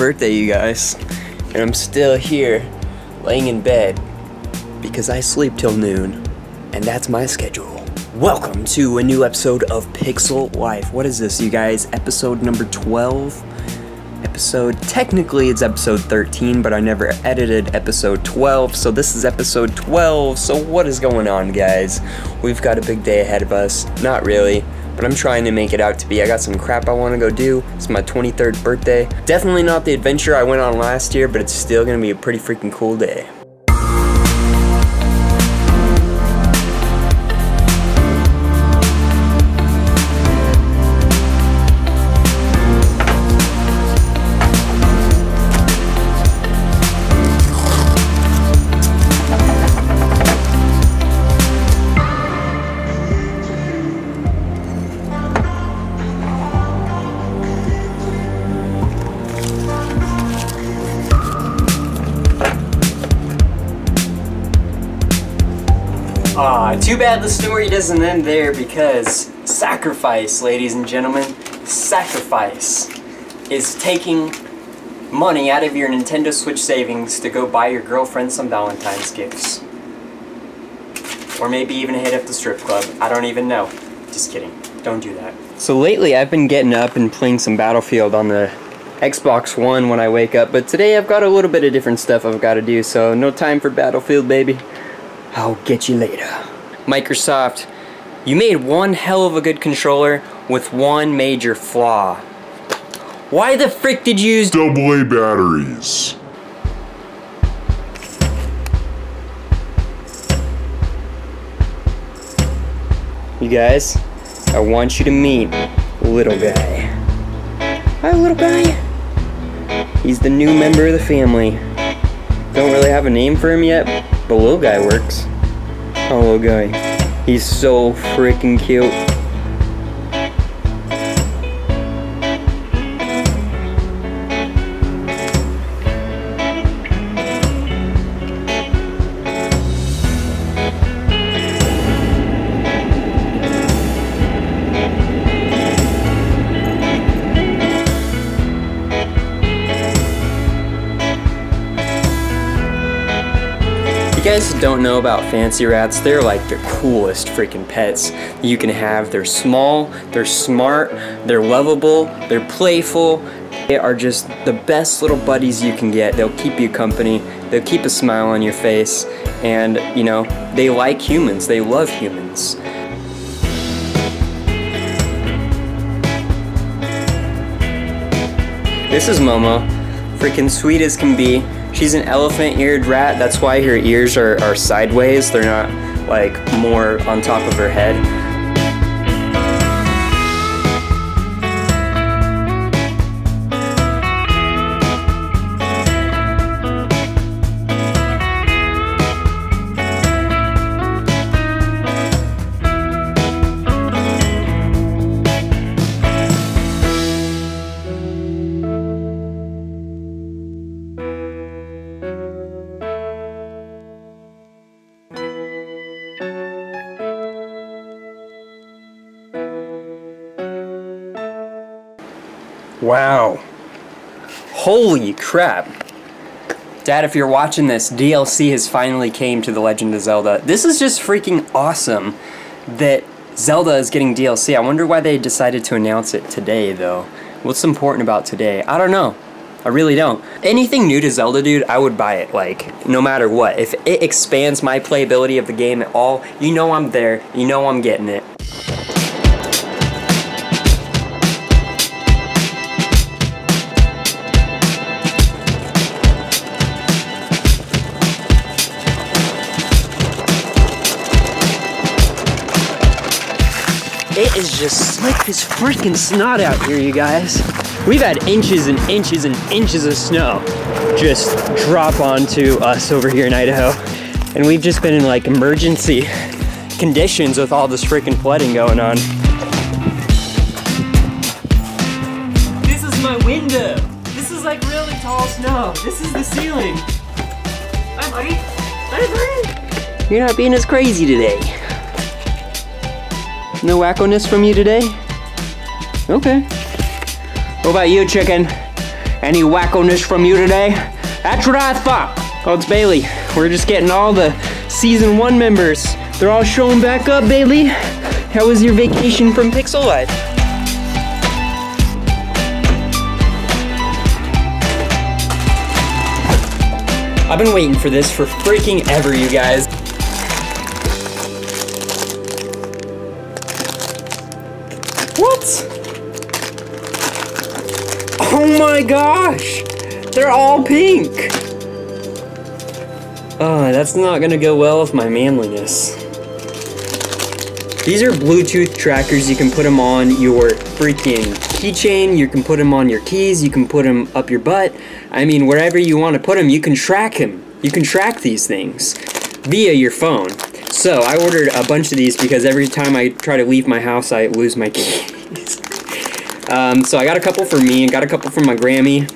birthday, you guys. And I'm still here, laying in bed, because I sleep till noon, and that's my schedule. Welcome to a new episode of PixeLife. What is this, you guys? Episode number 12? Technically it's episode 13, but I never edited episode 12, so this is episode 12. So what is going on, guys? We've got a big day ahead of us. Not really, but I'm trying to make it out to be. I got some crap I want to go do. It's my 23rd birthday. Definitely not the adventure I went on last year, but it's still gonna be a pretty freaking cool day. Too bad the story doesn't end there, because sacrifice, ladies and gentlemen, sacrifice is taking money out of your Nintendo Switch savings to go buy your girlfriend some Valentine's gifts. Or maybe even hit up the strip club. I don't even know. Just kidding. Don't do that. So lately I've been getting up and playing some Battlefield on the Xbox One when I wake up, but today I've got a little bit of different stuff I've got to do, so no time for Battlefield, baby. I'll get you later. Microsoft, you made one hell of a good controller with one major flaw. Why the frick did you use AA batteries? You guys, I want you to meet Little Guy. Hi, Little Guy. He's the new member of the family. Don't really have a name for him yet, but Little Guy works. Oh, Little Guy. He's so freaking cute. You guys don't know about fancy rats, they're like the coolest freaking pets you can have. They're small, they're smart, they're lovable, they're playful. They are just the best little buddies you can get. They'll keep you company, they'll keep a smile on your face, and you know, they like humans, they love humans. This is Momo, freaking sweet as can be. She's an elephant-eared rat, that's why her ears are sideways. They're not, like, more on top of her head. Wow. Holy crap. Dad, if you're watching this, DLC has finally came to The Legend of Zelda. This is just freaking awesome that Zelda is getting DLC. I wonder why they decided to announce it today, though. What's important about today? I don't know. I really don't. Anything new to Zelda, dude, I would buy it, like, no matter what. If it expands my playability of the game at all, you know I'm there, you know I'm getting it. It is just slick as freaking snot out here, you guys. We've had inches and inches and inches of snow just drop onto us over here in Idaho. And we've just been in like emergency conditions with all this freaking flooding going on. This is my window. This is like really tall snow. This is the ceiling. Hi, buddy. Hi, buddy. You're not being as crazy today. No wackoness from you today? Okay. What about you, chicken? Any wackoness from you today? That's what I thought. Oh, it's Bailey. We're just getting all the Season 1 members. They're all showing back up, Bailey. How was your vacation from PixeLife? I've been waiting for this for freaking ever, you guys. What? Oh my gosh! They're all pink! Oh, that's not gonna go well with my manliness. These are Bluetooth trackers. You can put them on your freaking keychain, you can put them on your keys, you can put them up your butt. I mean, wherever you want to put them, you can track them. You can track these things via your phone. So I ordered a bunch of these because every time I try to leave my house, I lose my keys. So I got a couple for me and got a couple for my Grammy.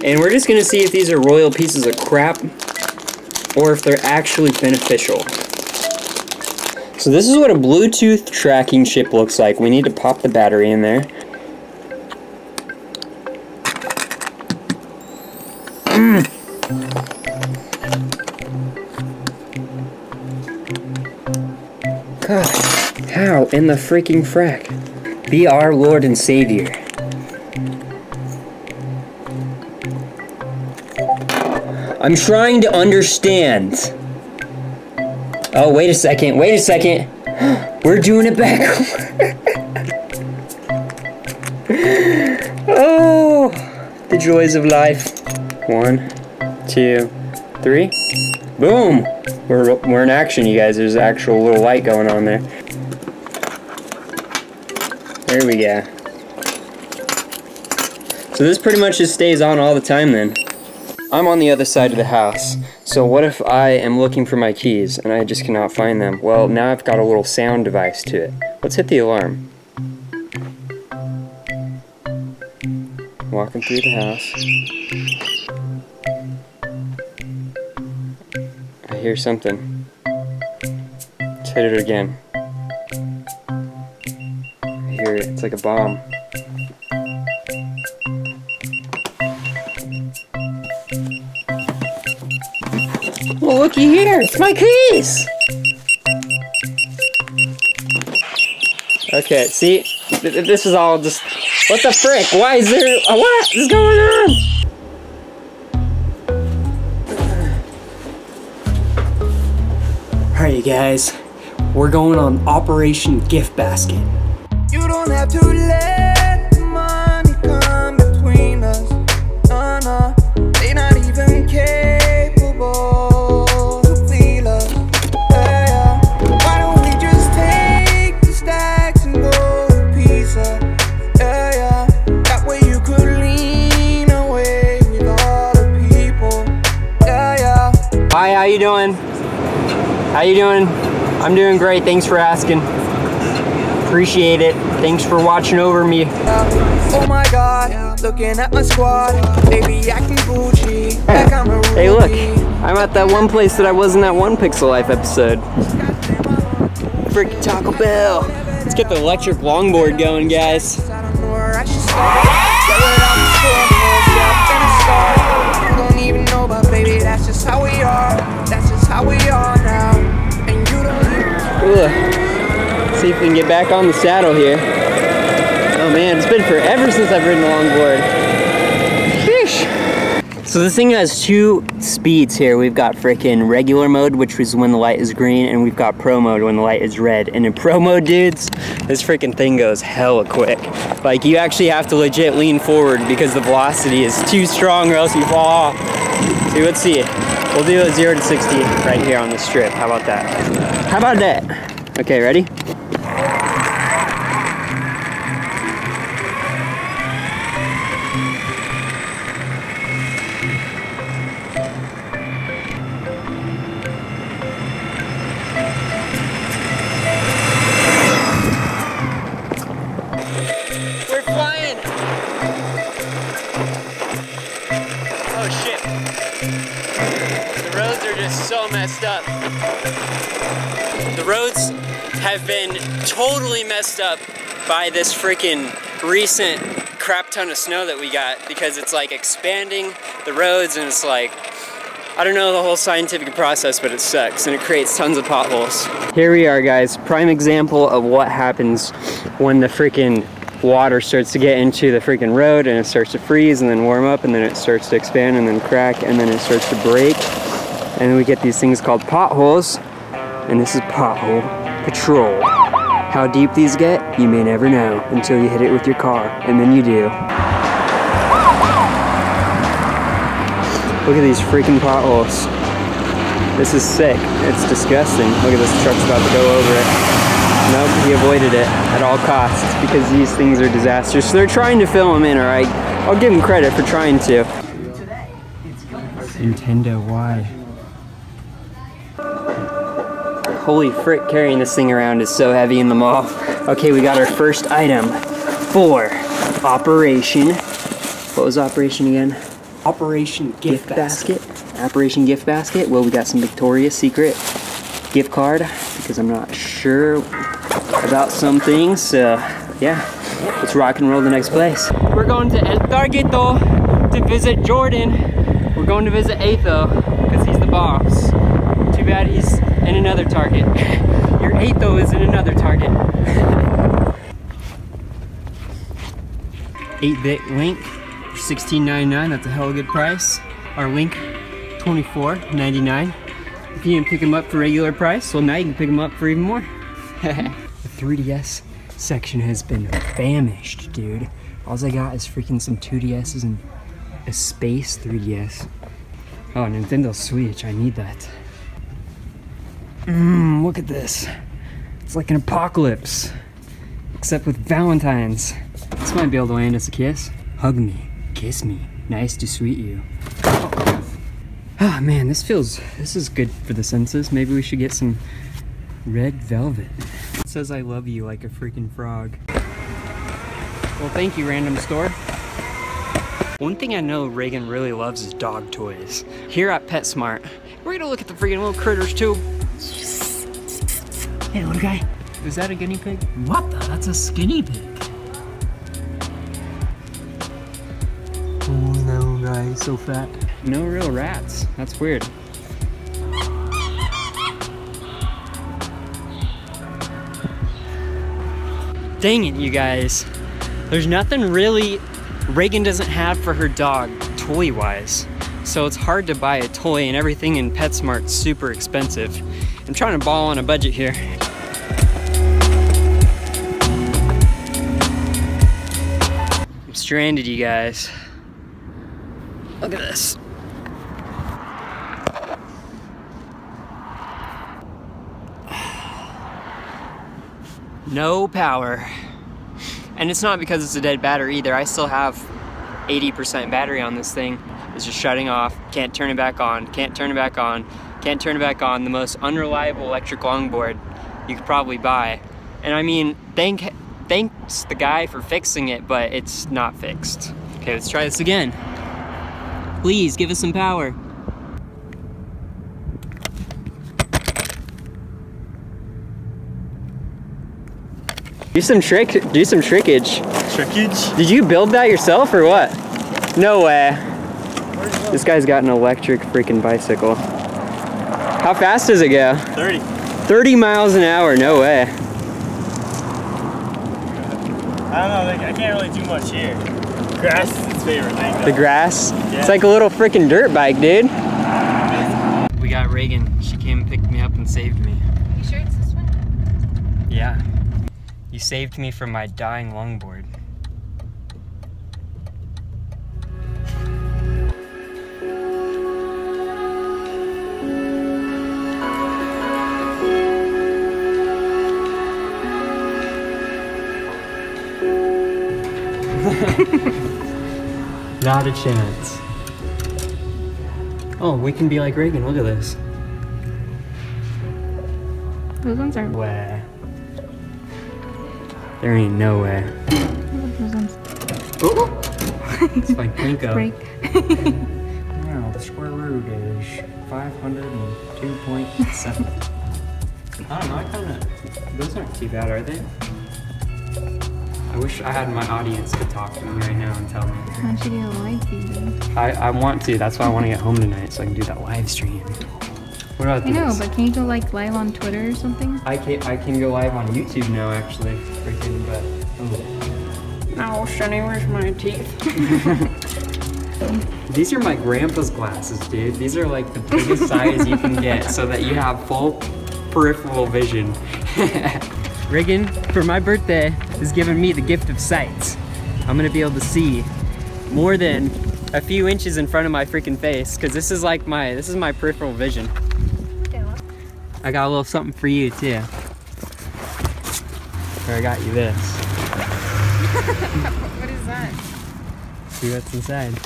And we're just gonna see if these are royal pieces of crap or if they're actually beneficial. So this is what a Bluetooth tracking chip looks like. We need to pop the battery in there. God, how in the freaking frack? Be our Lord and Savior. I'm trying to understand. Oh, wait a second, wait a second. We're doing it back. Oh, the joys of life. 1, 2, 3. Boom. We're in action, you guys. There's an actual little light going on there. There we go. So this pretty much just stays on all the time then. I'm on the other side of the house. So what if I am looking for my keys and I just cannot find them? Well, now I've got a little sound device to it. Let's hit the alarm. Walking through the house. I hear something. Let's hit it again. I hear it. It's like a bomb. Well, looky here. It's my keys. Okay, see? This is all just... What the frick? Why is there... What is going on? Alright, you guys. We're going on Operation Gift Basket. You don't have to let the money come between us. No, they're not even capable to feel us. Yeah. Why don't we just take the stacks and go to pizza? Yeah. That way you could lean away with all the people. Yeah. Hi, how you doing? How you doing? I'm doing great, thanks for asking. Appreciate it. Thanks for watching over me. Oh my god, looking at my squad, baby acting Gucci, like I'm a Hey look, I'm at that one place that I was in that one PixeLife episode. Freaking Taco Bell. Let's get the electric longboard going, guys. You don't even know, but baby, that's just how we are. That's just how we are now. And you don't even... See if we can get back on the saddle here. Oh man, it's been forever since I've ridden a longboard. Sheesh. So this thing has 2 speeds here. We've got frickin' regular mode, which is when the light is green, and we've got pro mode when the light is red. And in pro mode, dudes, this frickin' thing goes hella quick. Like, you actually have to legit lean forward because the velocity is too strong or else you fall off. So let's see. We'll do a 0 to 60 right here on the strip. How about that? How about that? Okay, ready? We're flying! Oh shit. The roads are just so messed up. The roads have been totally messed up by this freaking recent crap ton of snow that we got because it's like expanding the roads, and it's like, I don't know the whole scientific process, but it sucks and it creates tons of potholes. Here we are, guys, prime example of what happens when the freaking water starts to get into the freaking road and it starts to freeze and then warm up and then it starts to expand and then crack and then it starts to break. And then we get these things called potholes, and this is pothole patrol. How deep these get, you may never know until you hit it with your car, and then you do. Look at these freaking potholes. This is sick. It's disgusting. Look at this truck's about to go over it. Nope, he avoided it at all costs because these things are disasters. So they're trying to fill them in, alright? I'll give them credit for trying to. Nintendo, why? Holy frick, carrying this thing around is so heavy in the mall. Okay, we got our first item for Operation... What was Operation again? Operation Gift Basket. Operation Gift Basket. Well, we got some Victoria's Secret gift card because I'm not sure about some things. So, yeah, let's rock and roll the next place. We're going to El Targeto to visit Jordan. We're going to visit Atho because he's the boss. Too bad he's in another Target. Your Atho is in another Target. 8-bit link for $16.99. That's a hell of a good price. Our link, $24.99. If you didn't pick them up for regular price, well, now you can pick them up for even more. The 3DS section has been famished, dude. All I got is freaking some 2DSs and a space 3DS. Oh, Nintendo Switch, I need that. Look at this. It's like an apocalypse, except with Valentine's. This might be able to land us a kiss. Hug me, kiss me, nice to sweet you. Oh man, this is good for the senses. Maybe we should get some red velvet. It says I love you like a freaking frog. Well, thank you, random store. One thing I know Reagan really loves is dog toys. Here at PetSmart, we're gonna look at the freaking little critters too. Hey, little guy. Is that a guinea pig? What the? That's a skinny pig. Oh no, guy, he's so fat. No real rats. That's weird. Dang it, you guys. There's nothing really Reagan doesn't have for her dog toy-wise. So it's hard to buy a toy, and everything in PetSmart's super expensive. I'm trying to ball on a budget here. I'm stranded, you guys. Look at this. No power. And it's not because it's a dead battery either. I still have 80% battery on this thing. It's just shutting off. Can't turn it back on. Can't turn it back on. Can't turn it back on. The most unreliable electric longboard you could probably buy. And I mean, thanks the guy for fixing it, but it's not fixed. Okay, let's try this again. Please give us some power. Do some trickage. Trickage? Did you build that yourself or what? No way. This guy's got an electric freaking bicycle. How fast does it go? 30. 30 miles an hour, no way. I don't know, I can't really do much here. Grass is its favorite thing though. The grass? Yeah. It's like a little freaking dirt bike, dude. We got Reagan. She came and picked me up and saved me. Are you sure it's this one? Yeah. You saved me from my dying longboard. Not a chance. Oh, we can be like Reagan. Look at this. Those ones are. Way. There ain't no way. Those ones. Oh! It's my Plinko. Break. Wow, the square root is 502.7. I don't know, those aren't too bad, are they? I wish I had my audience could talk to me right now and tell me. Why don't you do a live feed then? I want to. That's why I want to get home tonight so I can do that live stream. What about I know, this? but can you go like live on Twitter or something? I can go live on YouTube now actually. Freaking, but Oh, Shani, where's my teeth? these are my grandpa's glasses, dude. These are like the biggest size you can get so that you have full peripheral vision. Reagan, for my birthday, is giving me the gift of sight. I'm gonna be able to see more than a few inches in front of my freaking face, because this is like this is my peripheral vision. I got a little something for you too. Here, I got you this. What is that? See what's inside.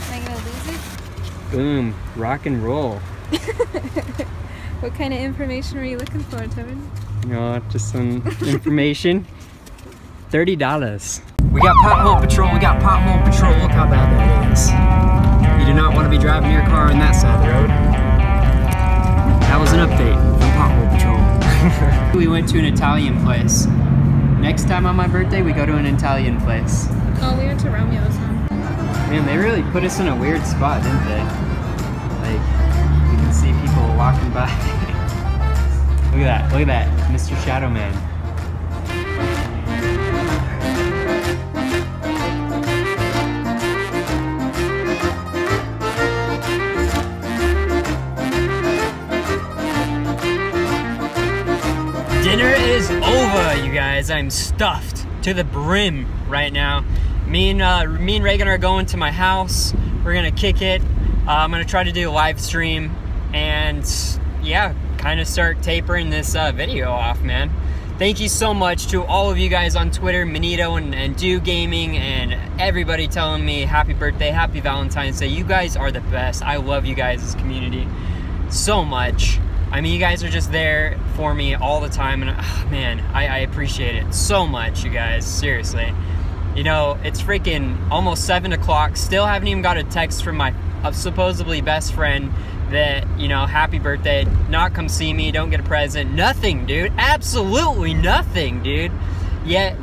Am I gonna lose it? Boom, rock and roll. What kind of information were you looking for, Tevin? You know, just some information. $30. We got pothole patrol, we got pothole patrol. Look how bad that is. You do not want to be driving your car on that side of the road. That was an update from pothole patrol. We went to an Italian place. Next time on my birthday, we go to an Italian place. Oh, we went to Romeo's, huh? Man, they really put us in a weird spot, didn't they? Like, you can see people walking by. Look at that, Mr. Shadow Man. Dinner is over, you guys. I'm stuffed to the brim right now. Me and Reagan are going to my house. We're gonna kick it. I'm gonna try to do a live stream and yeah, kind of start tapering this video off, man. Thank you so much to all of you guys on Twitter, Manito and Do Gaming, and everybody telling me happy birthday, happy Valentine's Day. You guys are the best. I love you guys as a community so much. I mean, you guys are just there for me all the time, and man, I appreciate it so much, you guys, seriously. You know, it's freaking almost 7 o'clock, still haven't even got a text from my supposedly best friend that, you know, happy birthday, not come see me, don't get a present, nothing, dude, absolutely nothing, dude. Yet,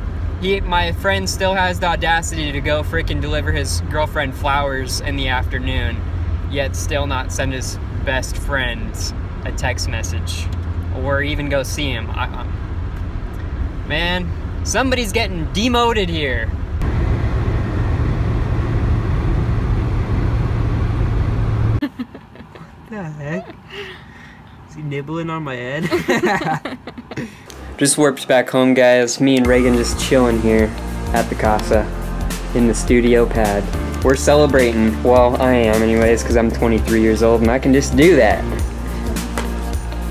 my friend still has the audacity to go freaking deliver his girlfriend flowers in the afternoon, yet still not send his best friend a text message, or even go see him. Man, somebody's getting demoted here. What the heck? Is he nibbling on my head? Just warped back home, guys. Me and Reagan just chilling here at the casa in the studio pad. We're celebrating. Well, I am anyways, because I'm 23 years old and I can just do that.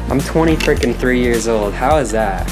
I'm 23 years old. How is that?